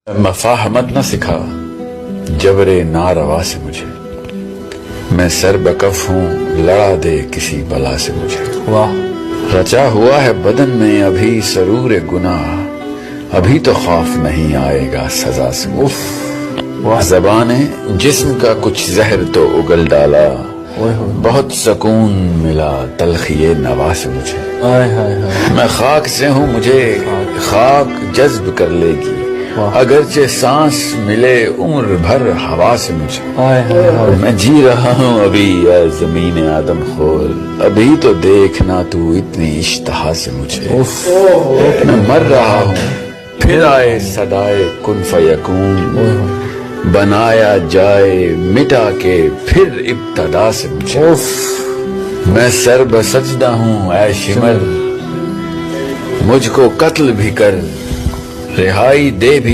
مفاہمت نہ سکھا جبرے ناروا سے مجھے، میں سر بکف ہوں لڑا دے کسی بلا سے مجھے۔ واہ، رچا ہوا ہے بدن میں ابھی سرور گناہ، ابھی تو خوف نہیں آئے گا سزا سے مجھے۔ زبان جسم کا کچھ زہر تو اگل ڈالا، بہت سکون ملا تلخی نوا سے مجھے۔ میں خاک سے ہوں مجھے خاک جذب کر لے گی، اگرچہ سانس ملے عمر بھر ہوا سے مجھے۔ میں جی رہا ہوں ابھی اے زمین آدم خور، ابھی تو دیکھنا تو اتنی اشتہا سے مجھے۔ میں مر رہا ہوں پھر آئے صدائے کن فیکون، بنایا جائے مٹا کے پھر ابتدا سے مجھے۔ میں سر بسجدہ ہوں اے شمر، مجھ کو قتل بھی کر رہائی دے بھی